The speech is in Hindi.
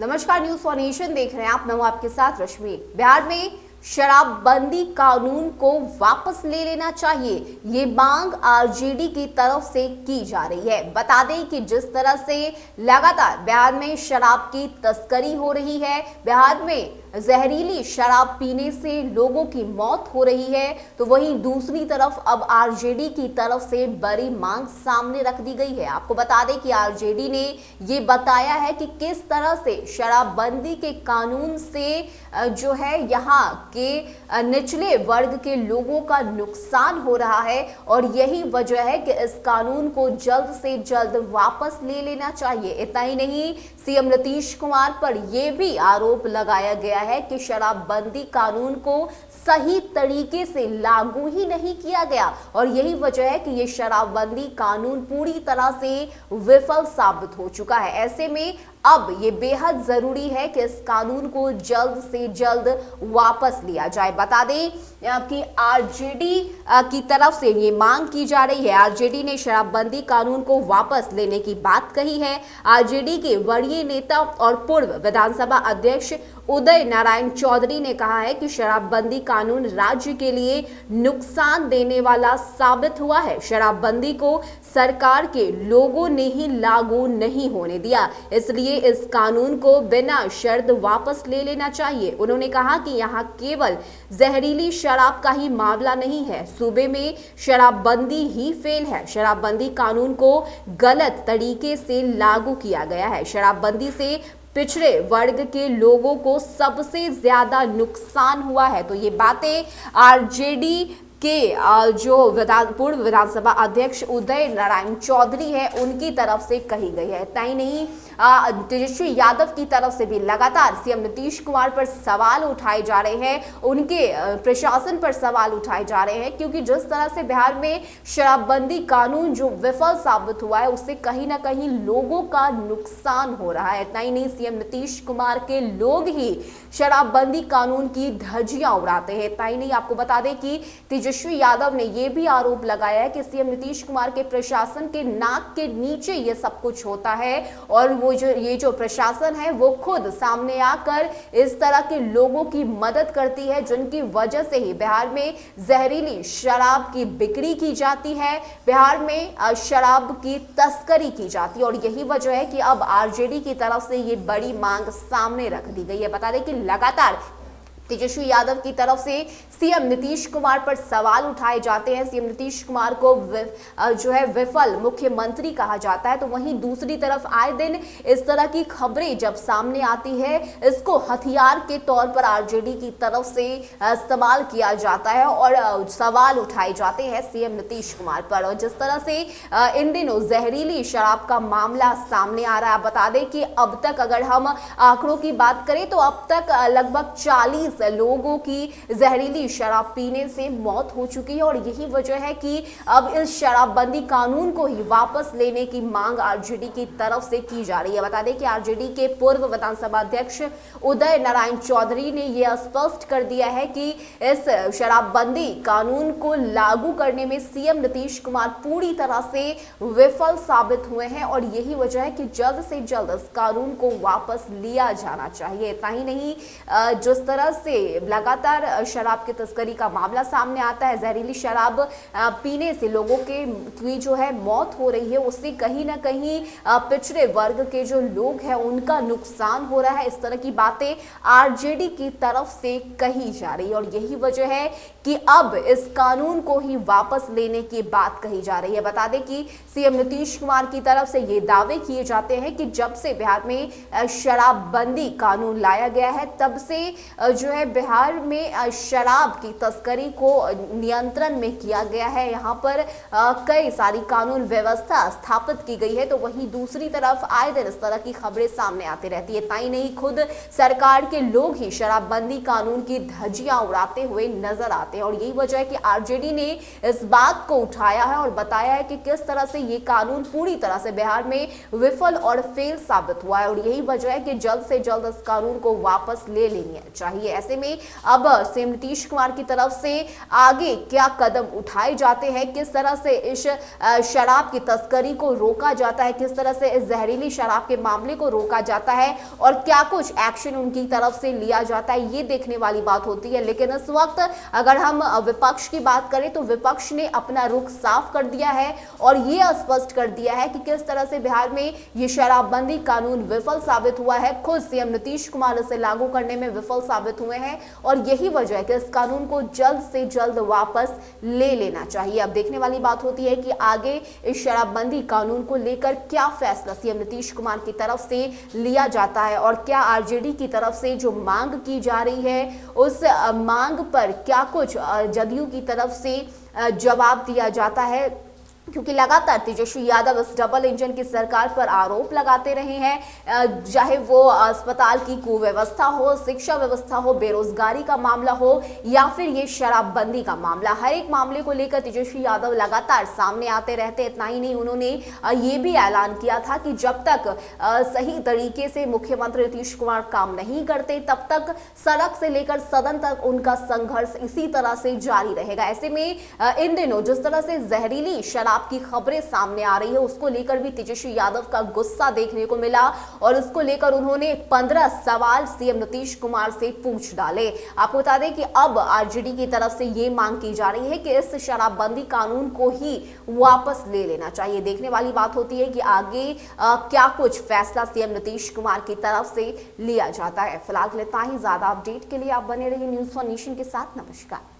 नमस्कार, न्यूज फॉर नेशन देख रहे हैं आप। मैं हूं आपके साथ रश्मि। बिहार में शराबबंदी कानून को वापस ले लेना चाहिए, ये मांग आरजेडी की तरफ से की जा रही है। बता दें कि जिस तरह से लगातार बिहार में शराब की तस्करी हो रही है, बिहार में जहरीली शराब पीने से लोगों की मौत हो रही है, तो वहीं दूसरी तरफ अब आरजेडी की तरफ से बड़ी मांग सामने रख दी गई है। आपको बता दें कि आरजेडी ने ये बताया है कि किस तरह से शराबबंदी के कानून से जो है यहाँ के निचले वर्ग के लोगों का नुकसान हो रहा है और यही वजह है कि इस कानून को जल्द से जल्द वापस ले लेना चाहिए। इतना ही नहीं, सीएम नीतीश कुमार पर यह भी आरोप लगाया गया है कि शराबबंदी कानून को सही तरीके से लागू ही नहीं किया गया और यही वजह है कि ये शराबबंदी कानून पूरी तरह से विफल साबित हो चुका है। ऐसे में अब ये बेहद जरूरी है कि इस कानून को जल्द से जल्द वापस लिया जाए। बता दें कि आरजेडी की तरफ से ये मांग की जा रही है। आरजेडी ने शराबबंदी कानून को वापस लेने की बात कही है। आरजेडी के वरीय नेता और पूर्व विधानसभा अध्यक्ष उदय नारायण चौधरी ने कहा है कि शराबबंदी कानून राज्य के लिए नुकसान देने वाला साबित हुआ है। शराबबंदी को सरकार के लोगों ने ही लागू नहीं होने दिया, इसलिए इस कानून को बिना शर्त वापस ले लेना चाहिए। उन्होंने कहा कि यहाँ केवल जहरीली शराब का ही मामला नहीं है, सूबे में शराबबंदी ही फेल है। शराबबंदी कानून को गलत तरीके से लागू किया गया है। शराबबंदी से पिछड़े वर्ग के लोगों को सबसे ज्यादा नुकसान हुआ है। तो ये बातें आरजेडी के जो पूर्व विधानसभा अध्यक्ष उदय नारायण चौधरी है उनकी तरफ से कही गई है। इतना ही नहीं, तेजस्वी यादव की तरफ से भी लगातार सीएम नीतीश कुमार पर सवाल उठाए जा रहे हैं, उनके प्रशासन पर सवाल उठाए जा रहे हैं, क्योंकि जिस तरह से बिहार में शराबबंदी कानून जो विफल साबित हुआ है उससे कहीं ना कहीं लोगों का नुकसान हो रहा है। इतना ही नहीं, सीएम नीतीश कुमार के लोग ही शराबबंदी कानून की धज्जियां उड़ाते हैं। इतना ही नहीं, आपको बता दें कि तेजस्वी यादव ने यह भी आरोप लगाया है कि सीएम नीतीश कुमार के प्रशासन के नाक के नीचे ये सब कुछ होता है और ये जो प्रशासन है वो खुद सामने आकर इस तरह के लोगों की मदद करती है जिनकी वजह से ही बिहार में जहरीली शराब की बिक्री की जाती है, बिहार में शराब की तस्करी की जाती है और यही वजह है कि अब आरजेडी की तरफ से ये बड़ी मांग सामने रख दी गई है। बता दें कि लगातार तेजस्वी यादव की तरफ से सीएम नीतीश कुमार पर सवाल उठाए जाते हैं। सीएम नीतीश कुमार को जो है विफल मुख्यमंत्री कहा जाता है, तो वहीं दूसरी तरफ आए दिन इस तरह की खबरें जब सामने आती है, इसको हथियार के तौर पर आरजेडी की तरफ से इस्तेमाल किया जाता है और सवाल उठाए जाते हैं सीएम नीतीश कुमार पर। और जिस तरह से इन दिनों जहरीली शराब का मामला सामने आ रहा है, बता दें कि अब तक अगर हम आंकड़ों की बात करें तो अब तक लगभग 40 लोगों की जहरीली शराब पीने से मौत हो चुकी है और यही वजह है कि अब इस शराबबंदी कानून को ही वापस लेने की मांग आरजेडी की तरफ से की जा रही है। बता दें कि आरजेडी के पूर्व विधानसभा अध्यक्ष उदय नारायण चौधरी ने यह स्पष्ट कर दिया है कि इस शराबबंदी कानून को लागू करने में सीएम नीतीश कुमार पूरी तरह से विफल साबित हुए हैं और यही वजह है कि जल्द से जल्द इस कानून को वापस लिया जाना चाहिए। इतना ही नहीं, जिस तरह से लगातार शराब की तस्करी का मामला सामने आता है, जहरीली शराब पीने से लोगों की जो है मौत हो रही है, उससे कहीं ना कहीं पिछड़े वर्ग के जो लोग हैं उनका नुकसान हो रहा है। इस तरह की बातें आरजेडी की तरफ से कही जा रही है और यही वजह है कि अब इस कानून को ही वापस लेने की बात कही जा रही है। बता दें कि सीएम नीतीश कुमार की तरफ से ये दावे किए जाते हैं कि जब से बिहार में शराबबंदी कानून लाया गया है तब से जो है बिहार में शराब की तस्करी को नियंत्रण में किया गया है। यहाँ पर कई सारी कानून व्यवस्था स्थापित की गई है, तो वहीं दूसरी तरफ आए दिन इस तरह की खबरें सामने आती रहती है। ताई नहीं, खुद सरकार के लोग ही शराबबंदी कानून की धज्जियां उड़ाते हुए नजर आते हैं और यही वजह है कि आरजेडी ने इस बात को उठाया है और बताया है कि किस तरह से ये कानून पूरी तरह से बिहार में विफल और फेल साबित हुआ है और यही वजह है कि जल्द से जल्द इस कानून को वापस ले लेनी चाहिए। ऐसे में अब सीएम नीतीश कुमार की तरफ से आगे क्या कदम उठाए जाते हैं, किस तरह से इस शराब की तस्करी को रोका जाता है, किस तरह से इस जहरीली शराब के मामले को रोका जाता है और क्या कुछ एक्शन उनकी तरफ से लिया जाता है, ये देखने वाली बात होती है। लेकिन इस वक्त अगर हम विपक्ष की बात करें तो विपक्ष ने अपना रुख साफ कर दिया है और ये स्पष्ट कर दिया है कि किस तरह से बिहार में ये शराबबंदी कानून विफल साबित हुआ है। खुद सीएम नीतीश कुमार इसे लागू करने में विफल साबित हुए हैं और यही वजह है कि इस कानून को जल्द से जल्द वापस ले लेना चाहिए। अब देखने वाली बात होती है कि आगे इस शराबबंदी कानून को लेकर क्या फैसला सीएम नीतीश कुमार की तरफ से लिया जाता है और क्या आरजेडी की तरफ से जो मांग की जा रही है उस मांग पर क्या कुछ जदयू की तरफ से जवाब दिया जाता है, क्योंकि लगातार तेजस्वी यादव इस डबल इंजन की सरकार पर आरोप लगाते रहे हैं, चाहे वो अस्पताल की कुव्यवस्था हो, शिक्षा व्यवस्था हो, बेरोजगारी का मामला हो या फिर ये शराबबंदी का मामला, हर एक मामले को लेकर तेजस्वी यादव लगातार सामने आते रहते। इतना ही नहीं, उन्होंने ये भी ऐलान किया था कि जब तक सही तरीके से मुख्यमंत्री नीतीश कुमार काम नहीं करते तब तक सड़क से लेकर सदन तक उनका संघर्ष इसी तरह से जारी रहेगा। ऐसे में इन दिनों जिस तरह से जहरीली शराब की खबरें सामने आ रही है उसको लेकर भी तेजस्वी यादव का गुस्सा देखने को मिला और उसको लेकर उन्होंने 15 सवाल सीएम नीतीश कुमार से पूछ डाले। आपको बता दें कि अब आरजेडी की तरफ से ये मांग की जा रही है कि इस शराबबंदी कानून को ही वापस ले लेना चाहिए। देखने वाली बात होती है कि आगे क्या कुछ फैसला सीएम नीतीश कुमार की तरफ से लिया जाता है। फिलहाल इतना ही, ज्यादा अपडेट के लिए आप बने रहिए न्यूज़ फॉर नेशन के साथ। नमस्कार।